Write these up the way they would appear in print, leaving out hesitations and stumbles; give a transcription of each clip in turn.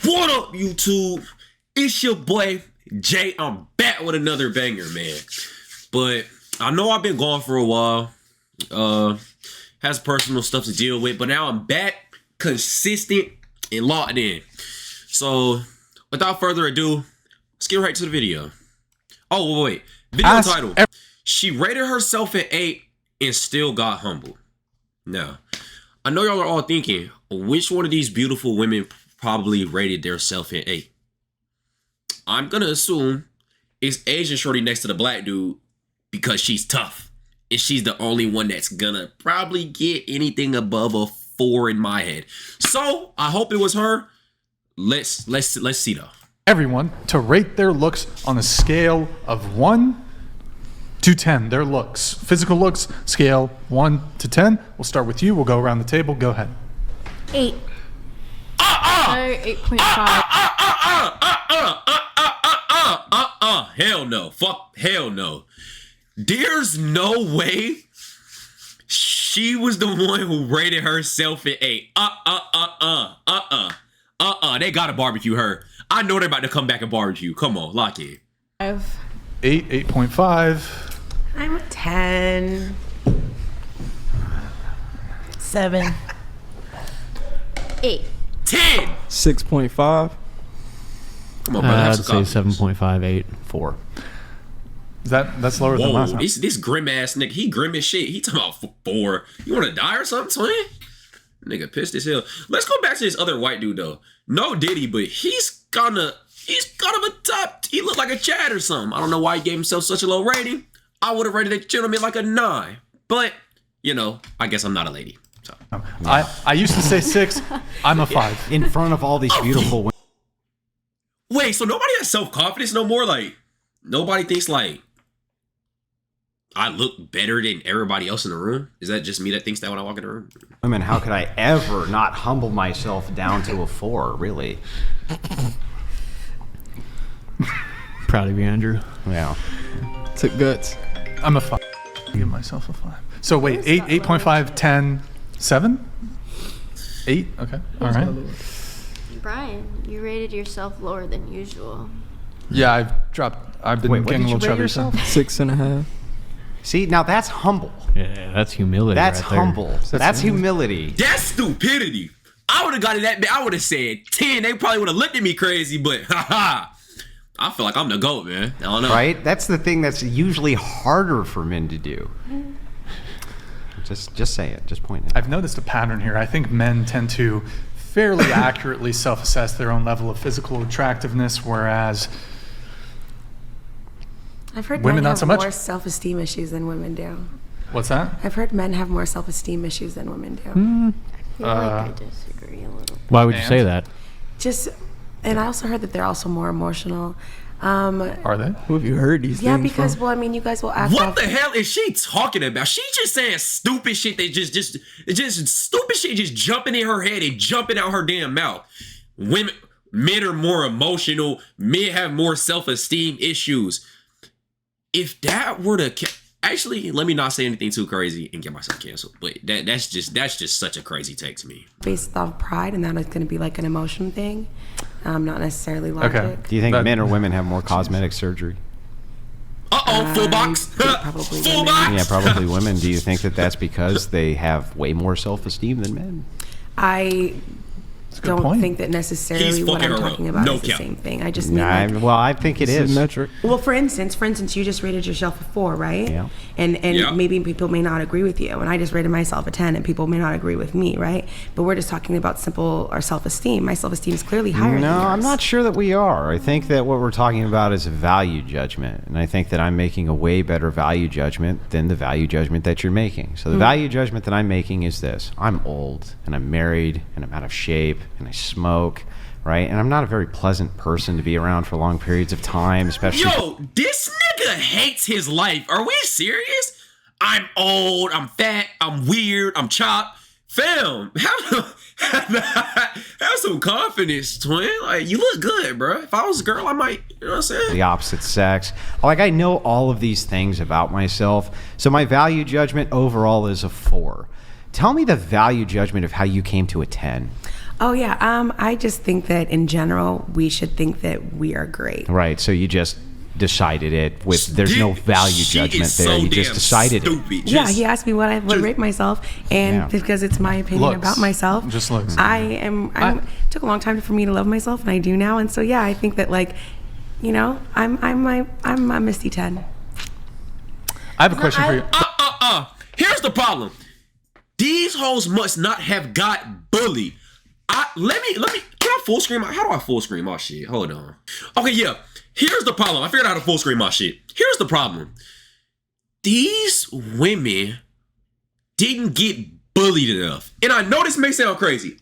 What up, YouTube? It's your boy Jay. I'm back with another banger, man. But I know I've been gone for a while. Has personal stuff to deal with, but now I'm back, consistent and locked in. So, without further ado, let's get right to the video. Oh, wait. Video title. She rated herself an 8 and still got humbled. Now, I know y'all are all thinking, which one of these beautiful women probably rated themselves an 8? I'm gonna assume it's Asian shorty next to the black dude because she's tough. And she's the only one that's gonna probably get anything above a 4 in my head. So, I hope it was her. Let's see though. Everyone to rate their looks on a scale of 1 to 10. Their looks, physical looks, scale 1 to 10. We'll start with you. We'll go around the table. Go ahead. 8. 8.5. Hell no. Fuck. Hell no. There's no way she was the one who rated herself an 8. They gotta barbecue her. I know they're about to come back and barbecue. Come on, lock in. 5. 8, 8.5. I'm a 10. 7. 8. 10. 6.5. Come on, brother. Have I'd some say confidence. 7.5, 8, 4. That's lower than last Whoa, time. this grim ass nigga. He grim as shit. He talking about 4. You want to die or something, twin? Nigga pissed as hell. Let's go back to this other white dude though. No Diddy, but he's kind of a top. He looked like a Chad or something. I don't know why he gave himself such a low rating. I would have rated that gentleman like a 9. But you know, I guess I'm not a lady. So. I used to say 6. I'm a 5. In front of all these beautiful women. Wait, so nobody has self-confidence no more? Like nobody thinks like I look better than everybody else in the room? Is that just me that thinks that when I walk in the room? Women, how could I ever not humble myself down to a 4, really? Proud of you, Andrew. Yeah. Took guts. I'm a 5. Give myself a 5. So wait, 8, 8.5, 10, 7? 8? Okay. All right. Brian, you rated yourself lower than usual. Yeah, I've been Wait, what getting a did you little rate chubby. yourself? 6.5. See, now that's humble. Yeah, that's humility. That's right there. humble. That's humility. That's stupidity. I would have got it that bad. I would have said 10. They probably would have looked at me crazy, but haha. I feel like I'm the GOAT, man. I don't know. Right? That's the thing that's usually harder for men to do. Just say it. Just point it out. I've noticed a pattern here. I think men tend to fairly accurately self-assess their own level of physical attractiveness, whereas I've heard Women men not have so much? more self-esteem issues than women do. what's that? I've heard men have more self-esteem issues than women do. I feel like I disagree a little. Why would you And? say that? Just, and I also heard that they're also more emotional. Are they? Who have you heard these Yeah, things because from? well, I mean, you guys will act What off. the hell is she talking about? She just saying stupid shit that just stupid shit just jumping in her head and jumping out her damn mouth. Men are more emotional. Men have more self-esteem issues. If that were to actually, let me not say anything too crazy and get myself canceled. But that's just such a crazy take to me. Based off pride, and that is going to be like an emotion thing, not necessarily logic. Do you think That- men or women have more cosmetic surgery? Full box. Probably Full women. box. Yeah, probably women. Do you think that that's because they have way more self-esteem than men? I a good don't point. think that necessarily He's what fucking I'm her talking up. about No is the cap. same thing. I just mean Nah, like, well, I think it is. Symmetric. well, for instance, you just rated yourself a 4, right? Yeah. And Yeah. maybe people may not agree with you, and I just rated myself a 10, and people may not agree with me, right? But we're just talking about simple or self-esteem. My self-esteem is clearly higher than No, yours. I'm not sure that we are. I think that what we're talking about is a value judgment. And I think that I'm making a way better value judgment than the value judgment that you're making. So the value judgment that I'm making is this. I'm old, and I'm married, and I'm out of shape, and I smoke, right? And I'm not a very pleasant person to be around for long periods of time, especially... Yo, this nigga hates his life. Are we serious? I'm old, I'm fat, I'm weird, I'm chopped. Fam, have some confidence, twin. Like, you look good, bro. If I was a girl, I might, you know what I'm saying? the opposite sex. Like, I know all of these things about myself. So my value judgment overall is a 4. Tell me the value judgment of how you came to a 10. Oh yeah. I just think that in general, we should think that we are great. Right. So you just decided it with there's no value She judgment is there. so You just damn decided it. stupid. Yeah, Just- he asked me what I would rate myself, and Yeah. because it's my opinion Looks. about myself, Just looks. I'm it took a long time for me to love myself, and I do now. And so yeah, I think that like, you know, I'm a Misty 10. I have a question for you. Here's the problem. These hoes must not have got bullied. Let me. Can I full screen how do I full screen my shit? Hold on. Okay, yeah. Here's the problem. I figured out how to full screen my shit. Here's the problem. These women didn't get bullied enough. And I know this may sound crazy.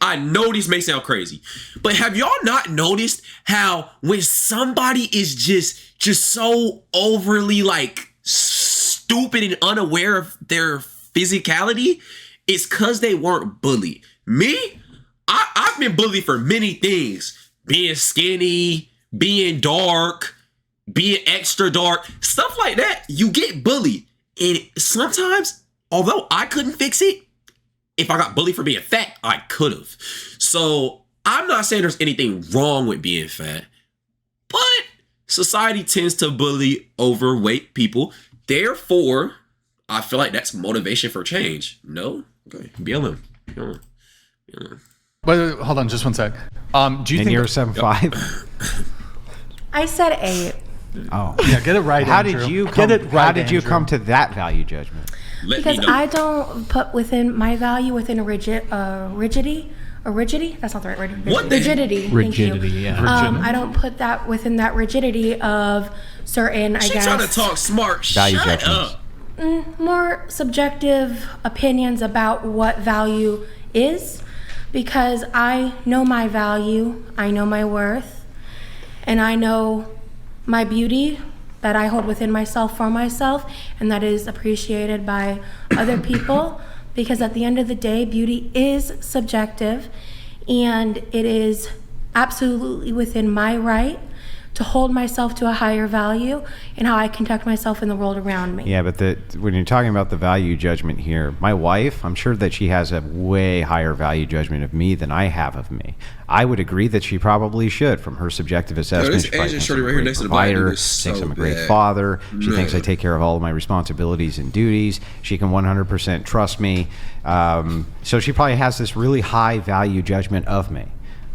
But have y'all not noticed how when somebody is just so overly like stupid and unaware of their physicality, it's because they weren't bullied. Me, I've been bullied for many things. Being skinny, being dark, being extra dark, stuff like that. You get bullied. And sometimes, although I couldn't fix it, if I got bullied for being fat, I could have. So I'm not saying there's anything wrong with being fat, but society tends to bully overweight people. Therefore, I feel like that's motivation for change. No? Okay. BLM. Wait, hold on, just one sec. Do you And think? you're 7'5". I said 8. Oh. Yeah, get it right. How Andrew. did you Get come? it right, How did you Andrew. come to that value judgment? Let Because me know. I don't put within my value within a rigidity. A rigidity? That's not the right word. What the- Rigidity. Thank Rigidity, you. yeah. Rigidity. I don't put that within that rigidity of certain, I She guess, trying to talk smart. Value Shut judgments. up. more subjective opinions about what value is, because I know my value, I know my worth, and I know my beauty that I hold within myself for myself, and that is appreciated by other people, because at the end of the day, beauty is subjective, and it is absolutely within my right to hold myself to a higher value and how I conduct myself in the world around me. Yeah, but when you're talking about the value judgment here, my wife, I'm sure that she has a way higher value judgment of me than I have of me. I would agree that she probably should, from her subjective assessment. this She probably Asian thinks shorty I'm a right here great next to the body provider, is thinks so I'm a great bad. father. She thinks I Man. take care of all of my responsibilities and duties. She can 100% trust me. So she probably has this really high value judgment of me.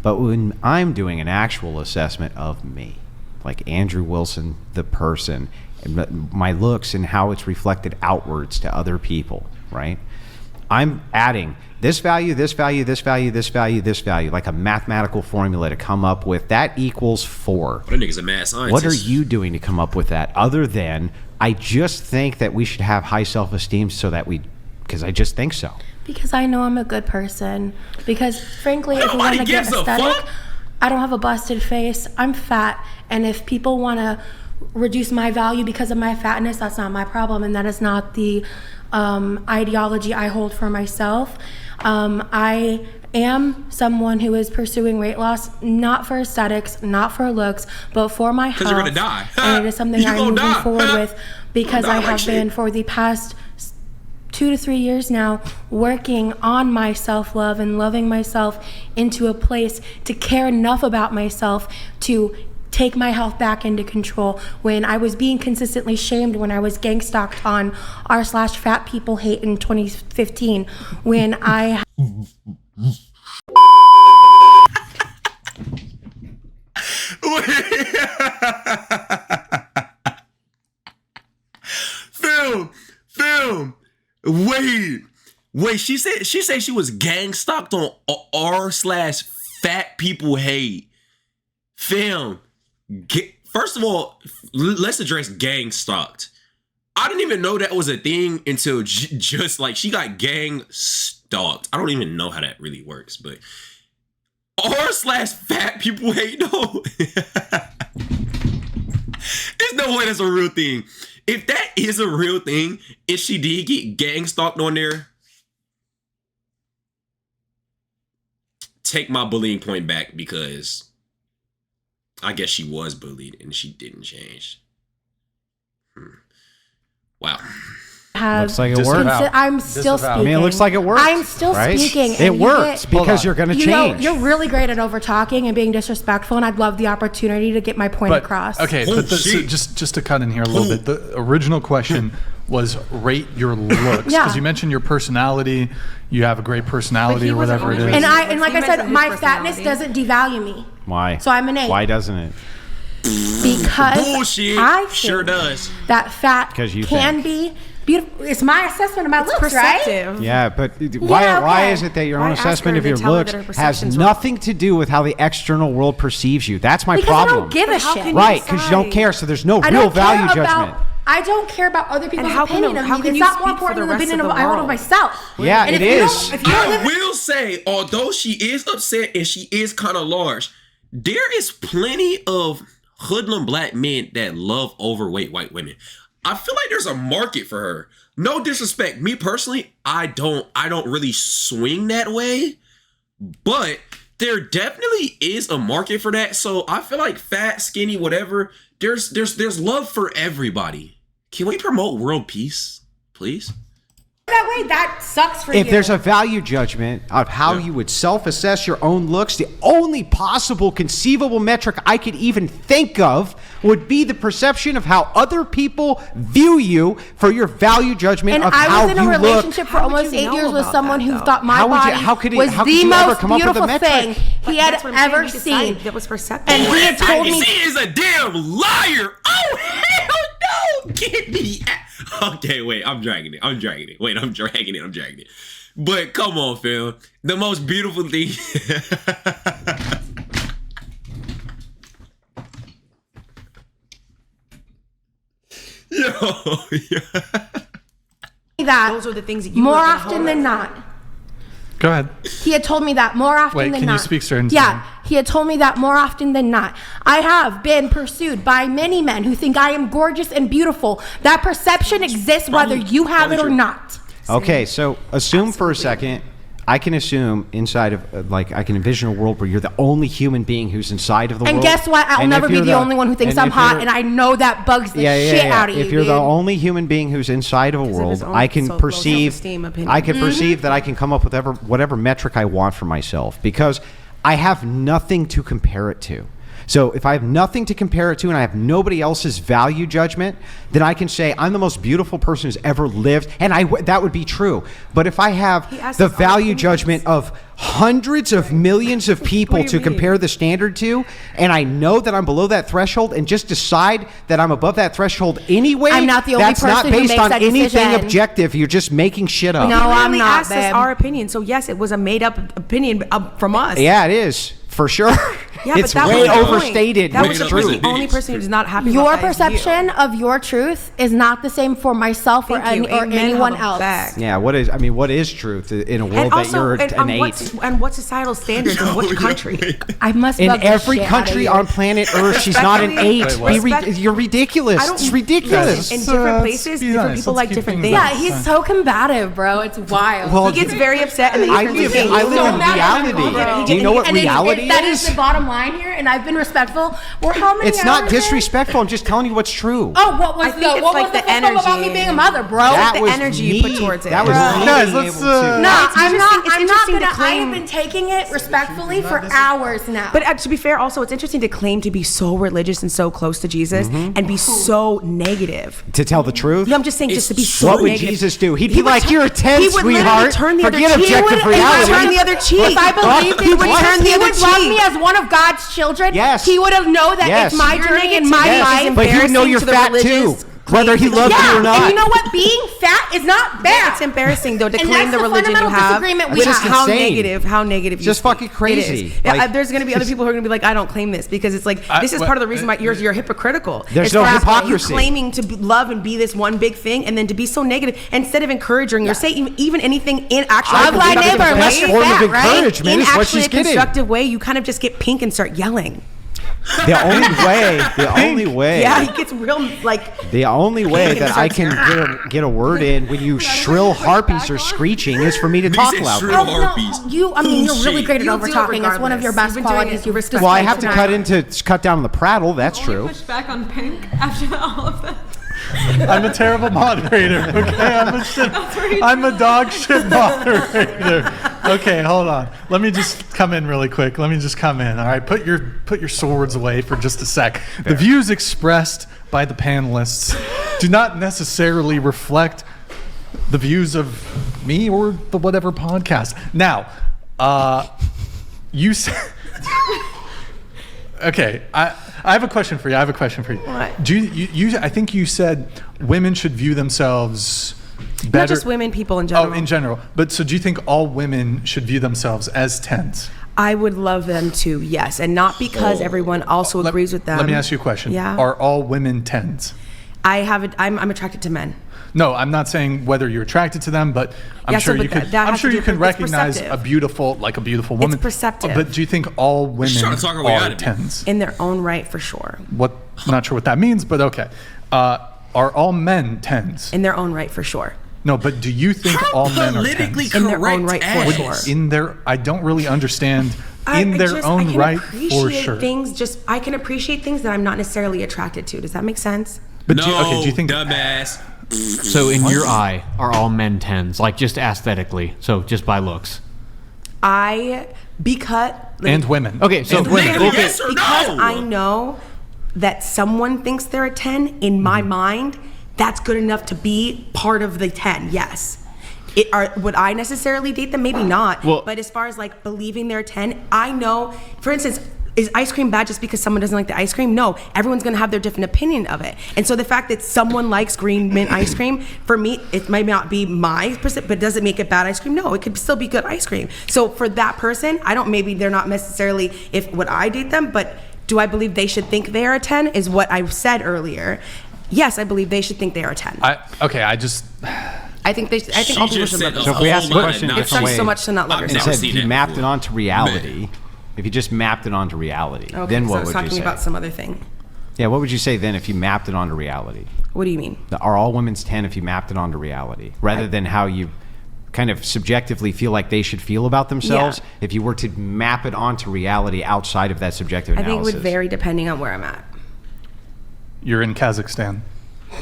But when I'm doing an actual assessment of me, like Andrew Wilson, the person, and my looks and how it's reflected outwards to other people, right? I'm adding this value, this value, this value, this value, this value, like a mathematical formula to come up with that equals 4. That nigga's a mad scientist. What are you doing to come up with that other than I just think that we should have high self-esteem so that because I just think so. Because I know I'm a good person. Because frankly, if we Nobody want to get gives a aesthetic, fuck. I don't have a busted face. I'm fat. And if people want to reduce my value because of my fatness, that's not my problem. And that is not the ideology I hold for myself. I am someone who is pursuing weight loss, not for aesthetics, not for looks, but for my health. 'Cause you're gonna die. And it is something You I'm gonna moving die. forward with because Gonna die I like have been shit. for the past 2 to 3 years now working on my self-love and loving myself into a place to care enough about myself to take my health back into control. When I was being consistently shamed when I was gang stalked on r/fat people hate in 2015, when I Film. Wait. She said she was gang stalked on r/fat people hate. Film. First of all, let's address gang stalked. I didn't even know that was a thing until just like she got gang stalked. I don't even know how that really works, but r/fat people hate no. There's no way that's a real thing. If that is a real thing, if she did get gang stalked on there, take my bullying point back, because I guess she was bullied and she didn't change. Wow. Looks like it Disavow. works. I'm still Disavow. speaking. I mean, it looks like it works. I'm still right? speaking. It and you works get- because you're going to You know, change. you're really great at over talking and being disrespectful, and I'd love the opportunity to get my point But across. okay, Oh, but so shit. just to cut in here a little bit, the original question was rate your looks Yeah. because you mentioned your personality. You have a great personality or wasn't whatever it only is. And like You I said, mentioned my his fatness personality. doesn't devalue me Why? So I'm an 8. Why doesn't it? because Bullshit. I think Sure does. that fat 'Cause you can be beautiful. It's my assessment of my looks, right? Perceptive. Yeah, but why Yeah, why okay. is it that your Why own ask assessment her of to your tell her looks that her has perception's wrong? nothing to do with how the external world perceives you? That's my Because problem. I don't give a But how shit. can you Right, because you don't decide? care, so there's no I real don't value care judgment. about. I don't care about other people's how can opinion you- of how me. can It's you not more speak for important the than the rest opinion of of the I own of world? myself. Yeah, And it if you is. don't- If you don't I live will say, although she is upset and she is kind of large, there is plenty of hoodlum black men that love overweight white women. I feel like there's a market for her. No disrespect, me personally, I don't really swing that way, but there definitely is a market for that. So I feel like fat, skinny, whatever, there's love for everybody. Can we promote world peace, please? that way, that sucks for you. If there's a value judgment of how you would self-assess your own looks, the only possible conceivable metric I could even think of would be the perception of how other people view you for your value judgment and of I how was in a you look. relationship for How would almost you 8 know years with about someone that, who though? thought my How would you- body how could he- was how could the you ever most come up with a beautiful metric? thing he had That's what I'm saying, ever you decided seen. That was perceptive. And he had told me. She is a damn liar. Oh hell no! Get me. Okay, wait. I'm dragging it. Wait, I'm dragging it. But come on, fam. The most beautiful thing. That Those are the things that you more work at often home. than not. Go ahead. He had told me that more often Wait, than can you not. speak certain Yeah, time? he had told me that more often than not. I have been pursued by many men who think I am gorgeous and beautiful. That perception exists whether you have it or not. Okay, so assume for a second, I can assume inside of, I can envision a world where you're the only human being who's inside of the And world. guess what? I'll And never if be you're the only one who thinks and I'm if hot, you're- and I know that bugs the shit out of you, If you're dude. the only human being who's inside of a of world, his own I can low perceive. self-esteem opinion. I can perceive that I can come up with whatever metric I want for myself because I have nothing to compare it to. So if I have nothing to compare it to and I have nobody else's value judgment, then I can say I'm the most beautiful person who's ever lived, and that would be true. But if I have asked the us all value opinions. judgment of hundreds of millions of people What do to you mean? compare the standard to, and I know that I'm below that threshold and just decide that I'm above that threshold anyway, I'm not the only that's not person who based makes on that anything decision. objective. You're just making shit up. No, He I'm literally not, asked us babe. our opinion. So yes, it was a made-up opinion from us. Yeah, it is for sure. Yeah, it's but that way was the point. overstated. That but was it's the Made up true. is a only person who's not happy. Your about that is you. perception of your truth is not the same for myself or, Thank you. or Amen. anyone How else. about that? Yeah, what is truth in a world that you're an eight? And what societal standards in what country? I must In bug the every shit out of country you. on planet Earth, she's not an eight. Respectfully, You're ridiculous. I don't- It's ridiculous. In Let's, different let's places, be different nice. people Let's like keep different things things. Yeah, he's so combative, bro. It's wild. Well, He gets very upset, and then he I turns live, his I face. live in mad at him, reality. bro. Do you know what And reality that is? is the bottom line here, and I've been respectful. We're how many It's not hours in? disrespectful. I'm just telling you what's true. Oh, what was I think the it's what like was the the fuck about me energy. being a mother, bro? That the was energy me. you put towards it. That was Right. me Guys, being let's, able to. No, It's I'm not. interesting- I'm it's not interesting gonna. to claim- I have been taking it respectfully for hours now. But to be fair, also, it's interesting to claim to be so religious and so close to Jesus and be so negative. To tell the truth. No, I'm just saying, just to be so What would negative. Jesus do? He'd He be would like, tu- "You're a 10, he would literally sweetheart. turn the other Forget cheek. objective He would reality." turn the other cheek. If I believed He would if turn he the would other love cheek. me as one of God's children, Yes. he would have known that Yes. it's my Your journey and negativity my is life. But he would know embarrassing you're to the fat too, religious whether he loves you or not. And you know what? Being fat is not bad. It's embarrassing though to And claim that's the the religion you fundamental have. disagreement we which is have. how Insane. negative, how negative. Just you fucking speak. crazy. It is. Yeah, Like- there's going to be other people who are going to be like, I don't claim this because it's like this is part of the reason why you're hypocritical. There's It's no for hypocrisy. You claiming to love and be this one big thing, and then to be so negative instead of encouraging or say even anything in actually Love thy neighbor, The best love form of fat, right? encouragement in is what actually she's a getting. constructive way, you kind of just get pink and start yelling. The only way. Yeah, he gets real like. The only way Pink and that I starts- can get a word in when you shrill harpies are screeching is for me to He talk said loud. shrill. Oh, Harpies. no, you're really Bullshit. great at You over do it talking. It's one of your regardless. best You've been doing qualities. it You've respectfully Well, I have to displayed cut tonight. cut down on the prattle. That's Will you true. push back on Pink after all of that? I'm a terrible moderator. Okay, I'm a dog shit moderator. Okay, hold on. Let me just come in really quick. All right, put your swords away for just a sec. The views expressed by the panelists do not necessarily reflect the views of me or the whatever podcast. Now, you said. Okay, I have a question for you. What? Do you? I think you said women should view themselves better. Not just women, people in general. Oh, in general. But so do you think all women should view themselves as 10s? I would love them to, yes, and not because everyone also agrees with them. Let me ask you a question. Yeah. Are all women 10s? I'm attracted to men. No, I'm not saying whether you're attracted to them, but I'm Yeah, sure so, you but could. that I'm has sure to you do can with- it's recognize perceptive. a beautiful woman. perceptive. But do you think all women trying to talk her way are out of it. 10s? In their own right, for sure. What? I'm not sure what that means, but okay. Are all men 10s? In their own right, for sure. No, but do you think all men are politically 10s? In their correct own right, for ass. sure. In their, I don't really understand. I Own can right, for appreciate sure. I can appreciate things that I'm not necessarily attracted to. Does that make sense? But No, do you think? dumbass. So in your eye, are all men 10s? Like just aesthetically. So just by looks. And women. Okay, so And women. Nigga, yes or Because no? I know that someone thinks they're a 10, in my mind, that's good enough to be part of the 10, yes. Would I necessarily date them? Maybe not. Well- but as far as like believing they're a 10, I know, for instance, is ice cream bad just because someone doesn't like the ice cream? No, everyone's gonna have their different opinion of it. And so the fact that someone likes green mint ice cream, for me, it might not be my percent, but does it make it bad ice cream? No, it could still be good ice cream. So for that person, maybe they're not necessarily, would I date them, but do I believe they should think they are a 10 is what I said earlier. Yes, I believe they should think they are a 10. I think all people should love said So if we ask the whole lot question of a It's different not way, so much to not love I've it never yourself. said seen if you that mapped it before. onto reality, if you just mapped it onto reality, Okay, then so I what was would talking you say? about some other thing. Yeah, what would you say then if you mapped it onto reality? What do you mean? Are all women's 10 if you mapped it onto reality, rather than how you kind of subjectively feel like they should feel about themselves? Yeah. If you were to map it onto reality outside of that subjective I think it analysis, would vary depending on where I'm at. you're in Kazakhstan.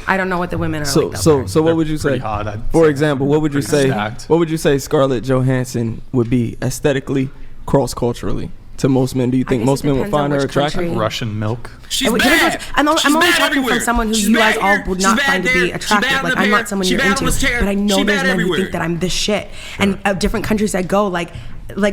I don't know what the women are So like. though. so what would you Pretty say? hot, I'd For say. example, what would you Pretty say? stacked. What would you say Scarlett Johansson would be aesthetically, cross culturally to most men? Do you think guess most it men would depends on find her which attractive? country. Russian milk. She's I'm bad. only She's bad talking everywhere. from someone who She's you bad guys all here. would She's not bad find to there. be She's attractive. bad in Like the I'm hair. not someone She's you're bad on into, the hair. but I know She's there's bad men who everywhere. think that I'm the shit. And different countries I go, like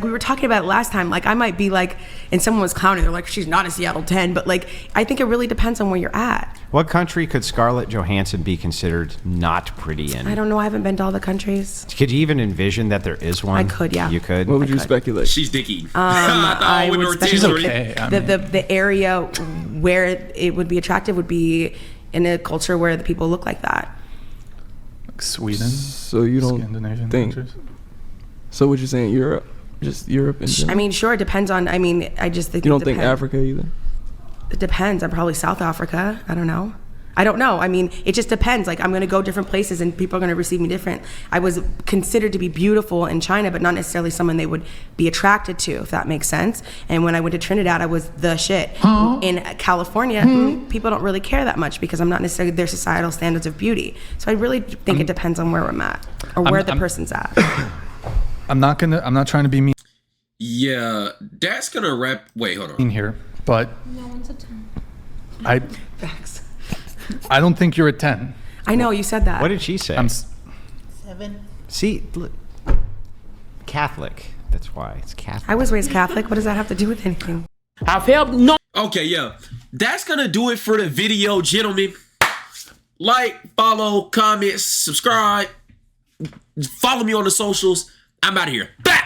we were talking about it last time. Like I might be like, and someone was clowning. They're like, she's not a Seattle 10, but like I think it really depends on where you're at. what country could Scarlett Johansson be considered not pretty in? I don't know. I haven't been to all the countries. Could you even envision that there is one? I could, yeah. You could? What would you could. speculate? She's dicky. I thought I all women would were speculate titties. okay. I mean- the area where it would be attractive would be in a culture where the people look like that. Like Sweden. So you don't Scandinavian think? countries. So what you saying? Europe, just Europe in general? I mean, sure, it depends on. I mean, I just think you don't it think depends. Africa either? It depends. I'm probably South Africa. I don't know. I mean, it just depends. Like, I'm going to go different places and people are going to receive me different. I was considered to be beautiful in China, but not necessarily someone they would be attracted to, if that makes sense. And when I went to Trinidad, I was the shit. In California, people don't really care that much because I'm not necessarily their societal standards of beauty. So I really think it depends on where I'm at or where the person's at. I'm not trying to be mean Yeah, that's gonna wrap. Wait, hold on. here, but No one's a 10. Facts. I don't think you're a 10. I know, you said that. What did she say? I'm See, look, Catholic. That's why it's Catholic. I was raised Catholic. What does that have to do with anything? Okay, yeah. That's gonna do it for the video, gentlemen. Like, follow, comment, subscribe. Follow me on the socials. I'm out of here. Bye!